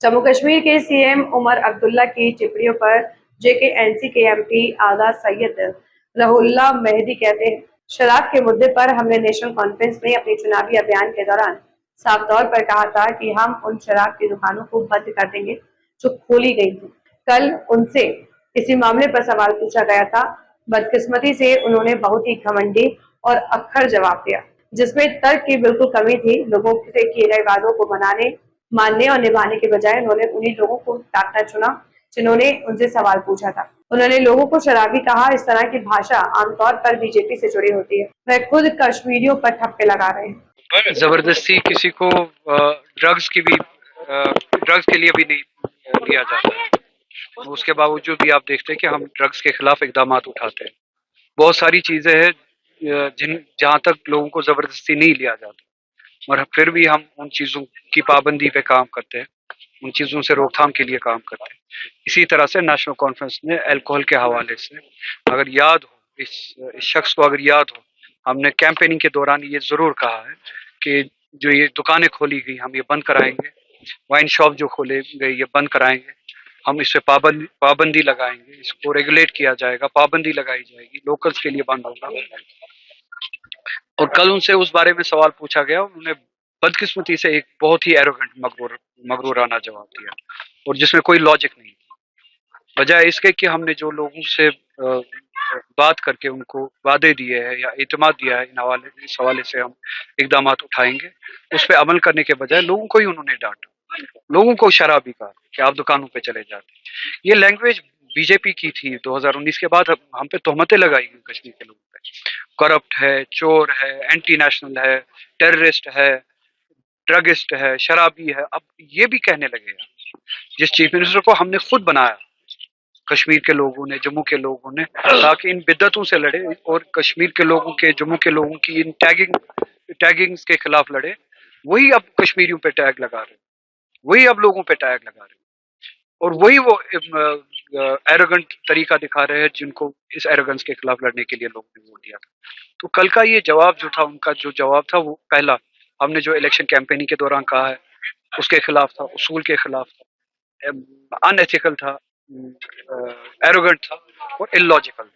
जम्मू कश्मीर के सीएम उमर अब्दुल्ला की टिप्पणियों पर जेकेएनसी के एमपी आगा सैयद रहुल्ला मेहदी कहते हैं, शराब के मुद्दे पर हमने नेशनल कॉन्फ्रेंस में अपने चुनावी अभियान के दौरान साफ तौर पर कहा था कि हम उन शराब की दुकानों को बंद कर देंगे जो खोली गई थी। कल उनसे इसी मामले पर सवाल पूछा गया था। बदकिस्मती से उन्होंने बहुत ही घमंडी और अक्खर जवाब दिया, जिसमें तर्क की बिल्कुल कमी थी। लोगों से किए गए वादों को मानने और निभाने के बजाय उन्होंने उन्हीं लोगों को डांटना चुना जिन्होंने उनसे सवाल पूछा था। उन्होंने लोगों को शराबी कहा। इस तरह की भाषा आमतौर पर बीजेपी से जुड़ी होती है। वह खुद कश्मीरियों पर ठप्पे लगा रहे हैं। जबरदस्ती किसी को ड्रग्स के लिए भी नहीं लिया जाता है। उसके बावजूद भी आप देखते हैं कि हम ड्रग्स के खिलाफ इकदाम उठाते हैं। बहुत सारी चीजें हैं जिन जहाँ तक लोगों को जबरदस्ती नहीं लिया जाता, और फिर भी हम उन चीजों की पाबंदी पे काम करते हैं, उन चीजों से रोकथाम के लिए काम करते हैं। इसी तरह से नेशनल कॉन्फ्रेंस ने अल्कोहल के हवाले से, अगर याद हो, इस शख्स को अगर याद हो, हमने कैंपेनिंग के दौरान ये जरूर कहा है कि जो ये दुकानें खोली गई हम ये बंद कराएंगे, वाइन शॉप जो खोले गए ये बंद कराएंगे, हम इस पे पाबंदी लगाएंगे, इसको रेगुलेट किया जाएगा, पाबंदी लगाई जाएगी, लोकल्स के लिए बंद होगा। और कल उनसे उस बारे में सवाल पूछा गया, उन्होंने बदकिस्मती से एक बहुत ही एरोगेंट मगरूराना जवाब दिया, और जिसमें कोई लॉजिक नहीं, बजाय इसके कि हमने जो लोगों से बात करके उनको वादे दिए हैं या इत्मीनान दिया है, इस हवाले से हम इकदाम उठाएंगे, उस पर अमल करने के बजाय लोगों को ही उन्होंने डांटा, लोगों को शराबी कहा कि आप दुकानों पे चले जाते। ये लैंग्वेज बीजेपी की थी। 2019 के बाद हम पे तोहमतें लगाई गई कश्मीर के लोगों पे, करप्ट है, चोर है, एंटी नेशनल है, टेररिस्ट है, ड्रगिस्ट है, शराबी है। अब ये भी कहने लगे हैं, जिस चीफ मिनिस्टर को हमने खुद बनाया कश्मीर के लोगों ने, जम्मू के लोगों ने, ताकि इन बिद्दतों से लड़े और कश्मीर के लोगों के, जम्मू के लोगों की इन टैगिंग्स के खिलाफ लड़े, वही अब कश्मीरियों पे टैग लगा रहे, वही अब लोगों पे टैग लगा रहे, और वही वो एरोगेंट तरीका दिखा रहे हैं जिनको इस एरोगेंस के खिलाफ लड़ने के लिए लोगों ने वोट दिया था। तो कल का ये जवाब जो था, उनका जो जवाब था, वो पहला हमने जो इलेक्शन कैंपेनिंग के दौरान कहा है उसके खिलाफ था, उसूल के खिलाफ था, अनएथिकल था, एरोगेंट था और इलॉजिकल।